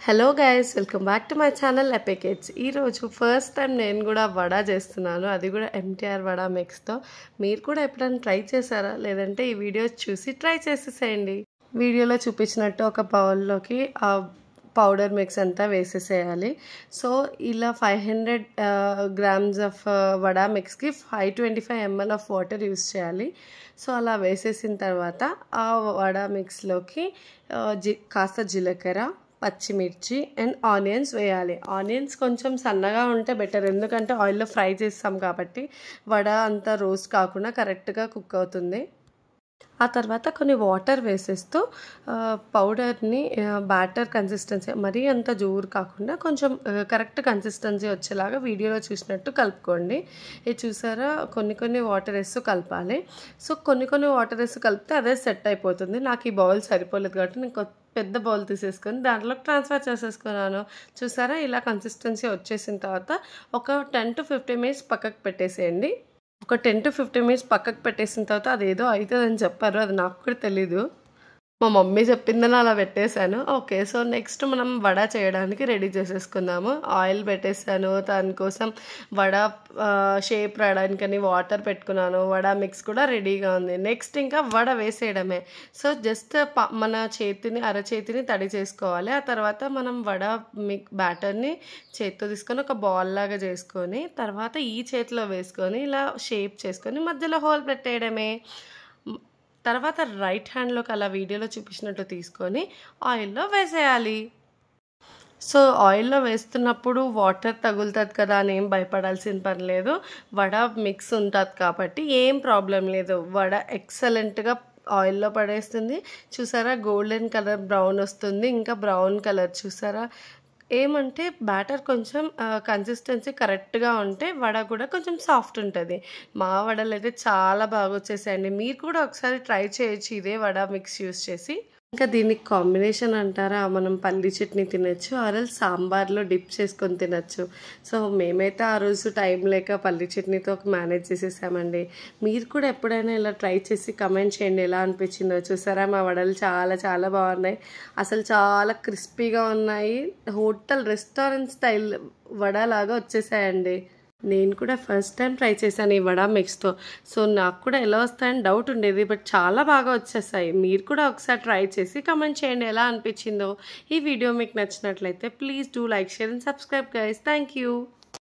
Hello guys, welcome back to my channel epic kids. ఈరోజు first time నేను కూడా వడ చేస్తున్నాను, అది కూడా ఎంటీఆర్ వడ మిక్స్తో. మీరు కూడా ఎప్పుడైనా ట్రై చేశారా? లేదంటే ఈ వీడియో చూసి ట్రై చేసేసేయండి. వీడియోలో చూపించినట్టు ఒక బౌల్లోకి ఆ పౌడర్ మిక్స్ అంతా వేసేసేయాలి. సో ఇలా 500 గ్రామ్స్ ఆఫ్ వడ మిక్స్కి 525 ml ఆఫ్ వాటర్ యూస్ చేయాలి. సో అలా వేసేసిన తర్వాత ఆ వడ మిక్స్లోకి కాస్త జీలకర్ర, పచ్చిమిర్చి అండ్ ఆనియన్స్ వేయాలి. ఆనియన్స్ కొంచెం సన్నగా ఉంటే బెటర్, ఎందుకంటే ఆయిల్లో ఫ్రై చేస్తాం కాబట్టి వడ అంతా రోస్ట్ కాకుండా కరెక్ట్గా కుక్ అవుతుంది. ఆ తర్వాత కొన్ని వాటర్ వేసేస్తూ పౌడర్ని బ్యాటర్ కన్సిస్టెన్సీ మరీ అంత జోరు కాకుండా కొంచెం కరెక్ట్ కన్సిస్టెన్సీ వచ్చేలాగా వీడియోలో చూసినట్టు కలుపుకోండి. ఇది చూసారా, కొన్ని వాటర్ వేస్తూ కలపాలి. సో కొన్ని వాటర్ వేస్తూ కలిపితే అదే సెట్ అయిపోతుంది. నాకు ఈ బౌల్ సరిపోలేదు కాబట్టి నేను పెద్ద బౌల్ తీసేసుకొని దాంట్లోకి ట్రాన్స్ఫర్ చేసేసుకున్నాను. చూసారా, ఇలా కన్సిస్టెన్సీ వచ్చేసిన తర్వాత ఒక 10 to 15 minutes పక్కకు పెట్టేసేయండి. ఒక 10 to 15 minutes పక్కకు పెట్టేసిన తర్వాత అదేదో అవుతుందని చెప్పారు, అది నాకు కూడా తెలీదు. మా మమ్మీ చెప్పిందని అలా పెట్టేశాను. ఓకే, సో నెక్స్ట్ మనం వడ చేయడానికి రెడీ చేసేసుకుందాము. ఆయిల్ పెట్టేసాను, దానికోసం వడ షేప్ రావడానికని వాటర్ పెట్టుకున్నాను. వడ మిక్స్ కూడా రెడీగా ఉంది. నెక్స్ట్ ఇంకా వడ వేసేయడమే. సో జస్ట్ మన అరచేతిని తడి చేసుకోవాలి. ఆ తర్వాత మనం వడ బ్యాటర్ని చేతితో తీసుకొని ఒక బాల్ లాగా చేసుకొని తర్వాత ఈ చేతిలో వేసుకొని ఇలా షేప్ చేసుకొని మధ్యలో హోల్ పెట్టేయడమే. తర్వాత రైట్ హ్యాండ్లోకి అలా వీడియోలో చూపించినట్టు తీసుకొని ఆయిల్లో వేసేయాలి. సో ఆయిల్లో వేస్తున్నప్పుడు వాటర్ తగులుతుంది కదా అని ఏం భయపడాల్సిన పని లేదు. వడ మిక్స్ ఉంటుంది కాబట్టి ఏం ప్రాబ్లం లేదు. వడ ఎక్సలెంట్గా ఆయిల్లో పడేస్తుంది. చూసారా, గోల్డెన్ కలర్ బ్రౌన్ వస్తుంది. ఇంకా బ్రౌన్ కలర్ చూసారా, ఏమంటే బ్యాటర్ కొంచెం కన్సిస్టెన్సీ కరెక్ట్గా ఉంటే వడ కూడా కొంచెం సాఫ్ట్ ఉంటుంది. మా వడలు అయితే చాలా బాగా వచ్చేసాయండి. మీరు కూడా ఒకసారి ట్రై చేయొచ్చు ఇదే వడ మిక్స్ యూస్ చేసి. ఇంకా దీనికి కాంబినేషన్ అంటారా, మనం పల్లి చట్నీ తినచ్చు, ఆరల్ సాంబార్లో డిప్ చేసుకొని తినచ్చు. సో మేమైతే ఆ రోజు టైం లేక పల్లి చట్నీతో మేనేజ్ చేసేసామండి. మీరు కూడా ఎప్పుడైనా ఇలా ట్రై చేసి కమెంట్ చేయండి ఎలా అనిపించిందో. చూసారా, మా వడలు చాలా బాగున్నాయి. అసలు చాలా క్రిస్పీగా ఉన్నాయి. హోటల్ రెస్టారెంట్ స్టైల్ వడలాగా వచ్చేసాయండి. నేను కూడా ఫస్ట్ టైం ట్రై చేశాను ఈ వడ మిక్స్తో. సో నాకు కూడా ఎలా వస్తాయని డౌట్ ఉండేది, బట్ చాలా బాగా వచ్చేసాయి. మీరు కూడా ఒకసారి ట్రై చేసి కమెంట్ చేయండి ఎలా అనిపించిందో. ఈ వీడియో మీకు నచ్చినట్లయితే please do like, share and subscribe guys. Thank you.